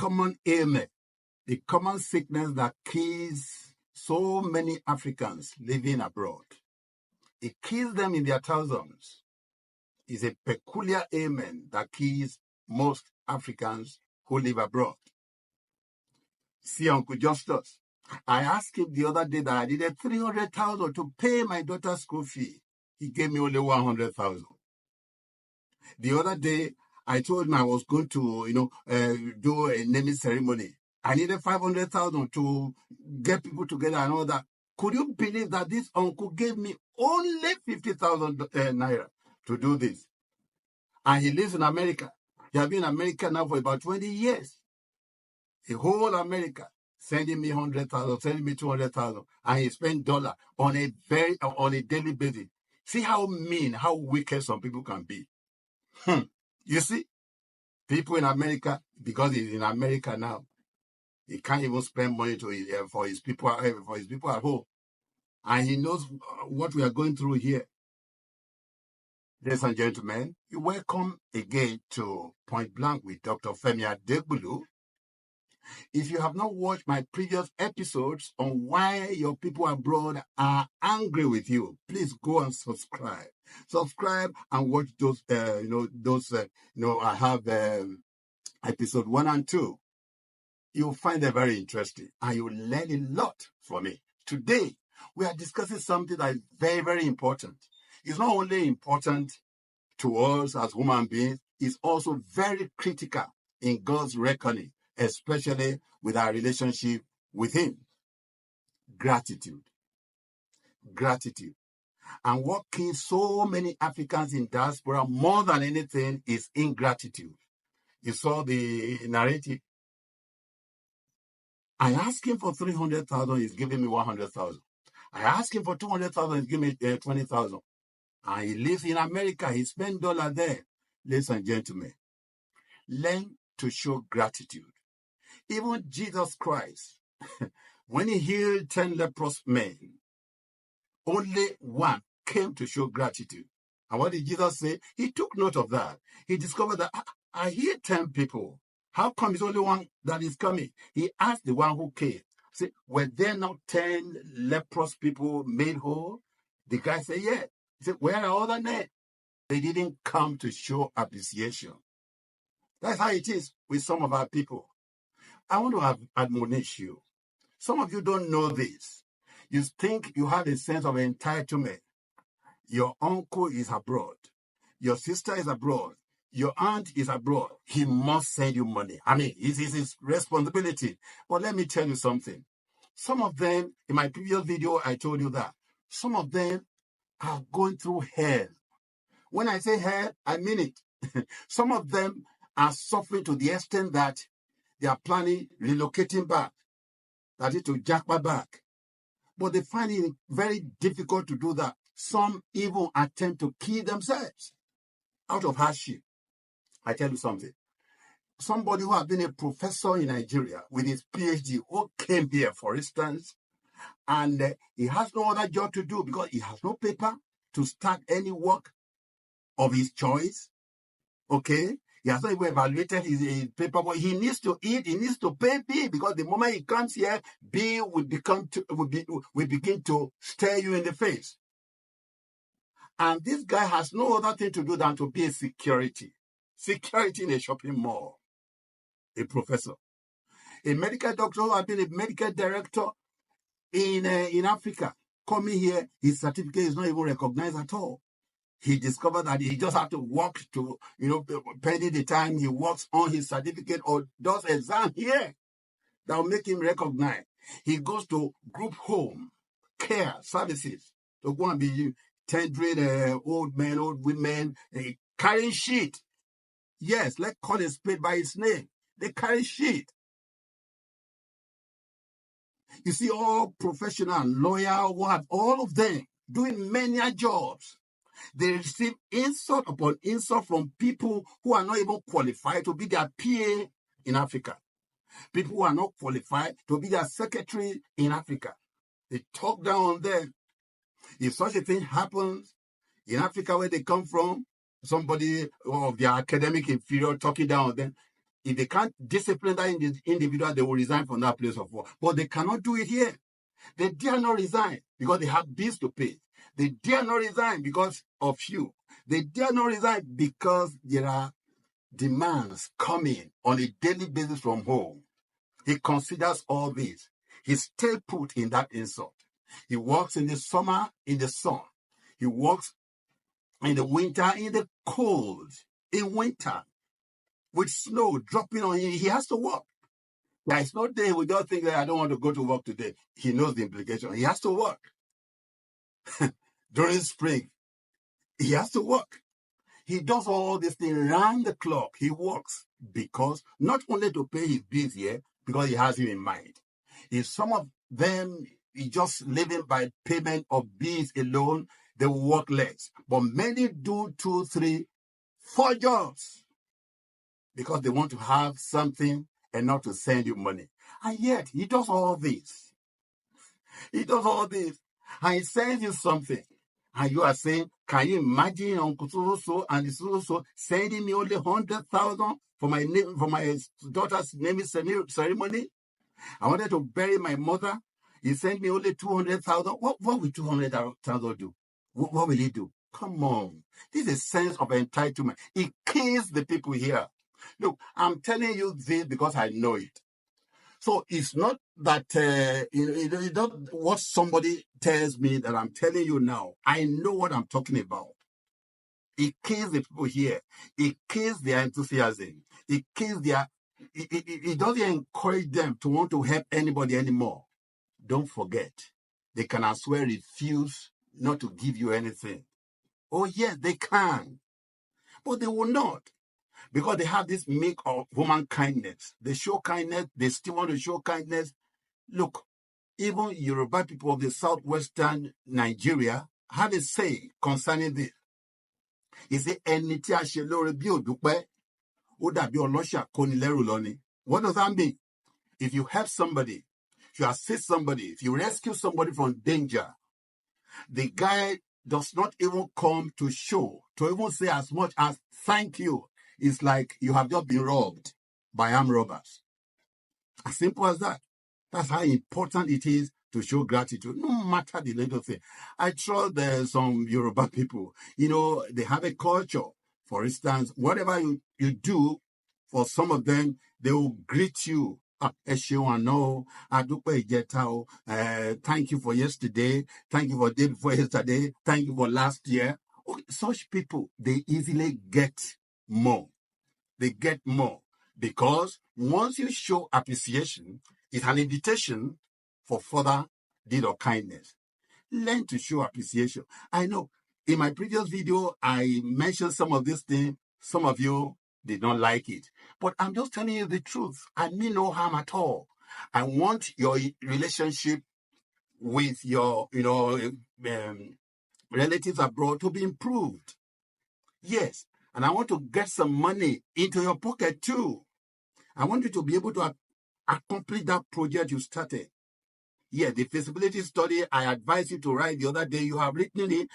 common ailment, the common sickness that kills so many Africans living abroad. It kills them in their thousands. It's a peculiar ailment that kills most Africans who live abroad. See, Uncle Justus, I asked him the other day that I needed 300,000 to pay my daughter's school fee. He gave me only 100,000. The other day, I told him I was going to, do a naming ceremony. I needed 500,000 to get people together and all that. Could you believe that this uncle gave me only 50,000 naira to do this? And he lives in America. He has been in America now for about 20 years. The whole America sending me 100,000, sending me 200,000, and he spent dollar on a daily basis. See how mean, how wicked some people can be. You see, people in America, because he's in America now, he can't even spend money for his people at home, and he knows what we are going through here. Ladies and gentlemen, you're welcome again to Point Blank with Dr. Femi Adegbulu. If you have not watched my previous episodes on why your people abroad are angry with you, please go and subscribe. Subscribe and watch those. I have episode 1 and 2. You'll find them very interesting and you'll learn a lot from it. Today, we are discussing something that is very, very important. It's not only important to us as human beings, it's also very critical in God's reckoning, especially with our relationship with Him. Gratitude. Gratitude. And what kills so many Africans in diaspora more than anything is ingratitude. You saw the narrative. I asked him for 300,000, he's giving me 100,000. I asked him for 200,000, he's giving me 20,000. And he lives in America, he spends dollar there. Ladies and gentlemen, learn to show gratitude. Even Jesus Christ, when he healed 10 leprous men, only one came to show gratitude. And what did Jesus say? He took note of that. He discovered that I hear 10 people. How come it's only one that is coming? He asked the one who came. Say, were there not 10 leprous people made whole? The guy said, yeah. He said, where are all the men? They didn't come to show appreciation. That's how it is with some of our people. I want to admonish you. Some of you don't know this. You think you have a sense of entitlement. Your uncle is abroad. Your sister is abroad. Your aunt is abroad. He must send you money. I mean, it's his responsibility. But let me tell you something. Some of them, in my previous video, I told you that. Some of them are going through hell. When I say hell, I mean it. Some of them are suffering to the extent that they are planning relocating back. That is to Japa back. But they find it very difficult to do that. Some even attempt to kill themselves out of hardship. I tell you something. Somebody who has been a professor in Nigeria with his PhD, who came here, for instance, and he has no other job to do because he has no paper to start any work of his choice. Okay? He has not even evaluated his paper, but he needs to eat, he needs to pay bill, because the moment he comes here, bill will begin to stare you in the face. And this guy has no other thing to do than to be a security in a shopping mall. A professor. A medical doctor who has been a medical director in Africa. Coming here, his certificate is not even recognized at all. He discovered that he just had to work to, pending the time he works on his certificate or does exam here that will make him recognized. He goes to group home care services to go and be tendering old men, old women, carrying shit. Yes, let's call a spade by its name. They carry shit. You see, all professional, lawyer, what, all of them doing many jobs. They receive insult upon insult from people who are not even qualified to be their PA in Africa. People who are not qualified to be their secretary in Africa. They talk down on them. If such a thing happens in Africa where they come from, somebody of their academic inferior talking down on them, If they can't discipline that individual, they will resign from that place of work. But they cannot do it here. They dare not resign because they have bills to pay. They dare not resign because of you. They dare not resign because there are demands coming on a daily basis from home. He considers all this. He stay put in that insult. He works in the summer, in the sun. He works in the winter, in the cold. In winter, with snow dropping on him, he has to work. There is no day he will just think that I don't want to go to work today. He knows the implication. He has to work. During spring, he has to work. He does all these things round the clock. He works because not only to pay his bills here, because he has him in mind. If some of them is just living by payment of bills alone, they will work less. But many do 2, 3, 4 jobs because they want to have something and not to send you money. And yet, he does all this. He does all this. And he sends you something. And you are saying, can you imagine Uncle so and so sending me only 100,000 for my daughter's naming ceremony? I wanted to bury my mother. He sent me only 200,000. What will 200,000 do? What will he do? Come on. This is a sense of entitlement. It kills the people here. Look, I'm telling you this because I know it. So it's not that, it's not what somebody tells me that I'm telling you now. I know what I'm talking about. It kills the people here. It kills their enthusiasm. It kills it doesn't encourage them to want to help anybody anymore. Don't forget, they can as well refuse not to give you anything. Oh, yes, they can. But they will not. Because they have this make of human kindness. They show kindness. They still want to show kindness. Look, even Yoruba people of the southwestern Nigeria have a say concerning this. He said, "Ẹni tí a ṣe lóore bí ò dúpẹ́, ó dàbí ọlọ́ṣà kónilẹ́rù lọ ni." What does that mean? If you help somebody, if you assist somebody, if you rescue somebody from danger, the guy does not even come to show, to even say as much as thank you. It's like you have just been robbed by armed robbers. As simple as that. That's how important it is to show gratitude, no matter the little thing. I trust there's some Yoruba people, they have a culture. For instance, whatever you do, for some of them, they will greet you. Thank you for yesterday. Thank you for day before yesterday. Thank you for last year. Such people, they easily get more. They get more because once you show appreciation, it's an invitation for further deed of kindness. Learn to show appreciation. I know in my previous video, I mentioned some of these things. Some of you did not like it, but I'm just telling you the truth. I mean no harm at all. I want your relationship with your, relatives abroad to be improved. Yes. And I want to get some money into your pocket too. I want you to be able to accomplish that project you started. Yeah, the feasibility study I advised you to write the other day, you have written it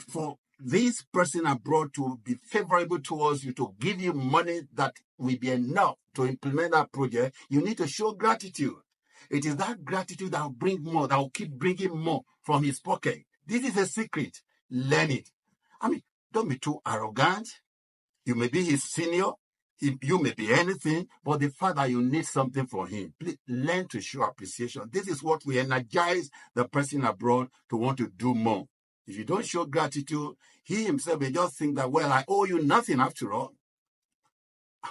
for this person abroad to be favorable towards you, to give you money that will be enough to implement that project. You need to show gratitude. It is that gratitude that will bring more, that will keep bringing more from his pocket. This is a secret. Learn it. Don't be too arrogant. You may be his senior. You may be anything, but the fact that you need something from him, please learn to show appreciation. This is what will energize the person abroad to want to do more. If you don't show gratitude, he himself may just think that, well, I owe you nothing after all.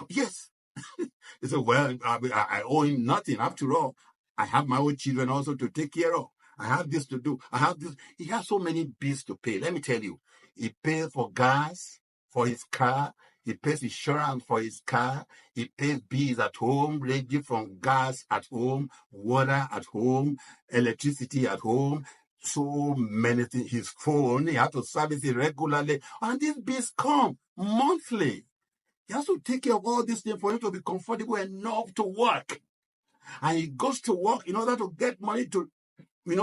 Yes. He said, well, I owe him nothing after all. I have my own children also to take care of. I have this to do. I have this. He has so many bills to pay. Let me tell you, he pays for gas, for his car. He pays insurance for his car. He pays bills at home, ranging from gas at home, water at home, electricity at home, so many things. His phone, he has to service it regularly. And these bills come monthly. He has to take care of all these things for him to be comfortable enough to work. And he goes to work in order to get money to be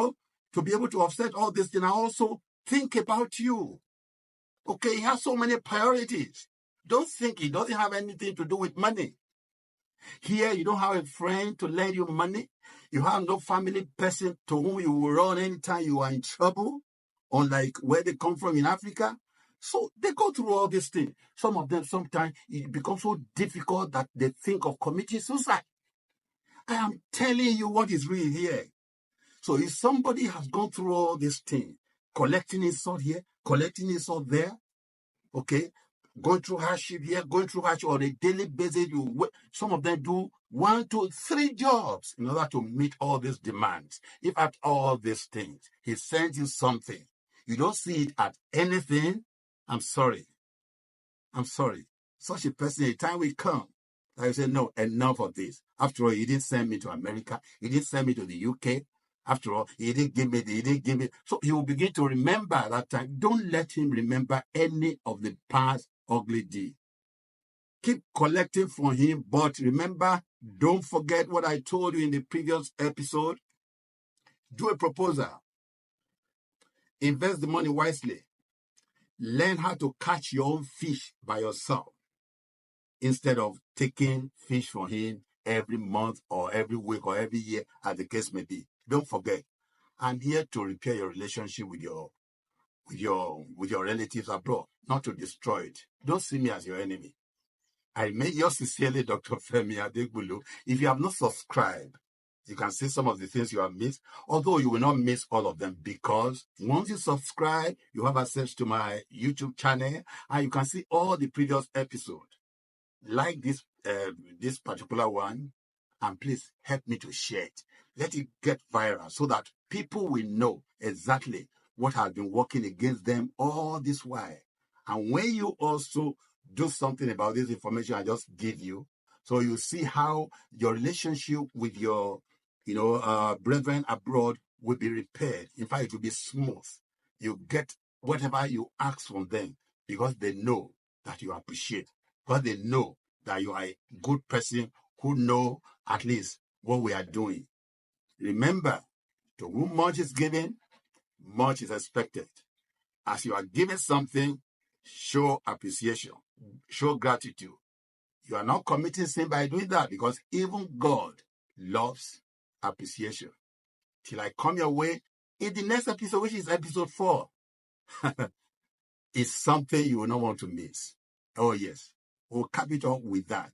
able to offset all this thing. I also think about you. Okay, he has so many priorities. Don't think he doesn't have anything to do with money. Here, you don't have a friend to lend you money. You have no family person to whom you will run anytime you are in trouble, unlike where they come from in Africa. So they go through all these things. Some of them, sometimes it becomes so difficult that they think of committing suicide. I am telling you what is real here. So if somebody has gone through all these things, collecting insult here, collecting insult there, okay, going through hardship here, going through hardship on a daily basis, some of them do 1, 2, 3 jobs in order to meet all these demands. If at all these things, he sends you something, you don't see it at anything, I'm sorry. Such a person, a time will come that you say, no, enough of this. After all, he didn't send me to America. He didn't send me to the UK. After all, he didn't give me. So he will begin to remember that time. Don't let him remember any of the past ugly deeds. Keep collecting from him, but remember, don't forget what I told you in the previous episode. Do a proposal. Invest the money wisely. Learn how to catch your own fish by yourself instead of taking fish from him every month or every week or every year, as the case may be. Don't forget, I'm here to repair your relationship with your relatives abroad, not to destroy it. Don't see me as your enemy. I may yours sincerely, Dr. Femi Adegbulu. If you have not subscribed, you can see some of the things you have missed, although you will not miss all of them, because once you subscribe, you have access to my YouTube channel and you can see all the previous episodes. Like this particular one, and please help me to share it. Let it get viral so that people will know exactly what has been working against them all this while. And when you also do something about this information I just give you, so you see how your relationship with your brethren abroad will be repaired. In fact, it will be smooth. You get whatever you ask from them because they know that you appreciate, because they know that you are a good person who know at least what we are doing. Remember, to whom much is given, much is expected. As you are given something, show appreciation, show gratitude. You are not committing sin by doing that, because even God loves appreciation. Till I come your way in the next episode, which is episode 4, is something you will not want to miss. Oh yes, we'll cap it off with that.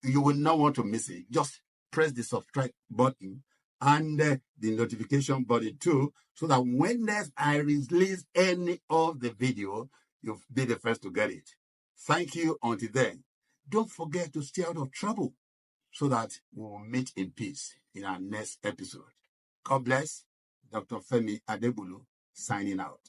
You will not want to miss it. Just press the subscribe button and the notification button too, so that when next I release any of the video, you'll be the first to get it. Thank you. Until then, don't forget to stay out of trouble so that we will meet in peace in our next episode. God bless. Dr. Femi Adegbulu signing out.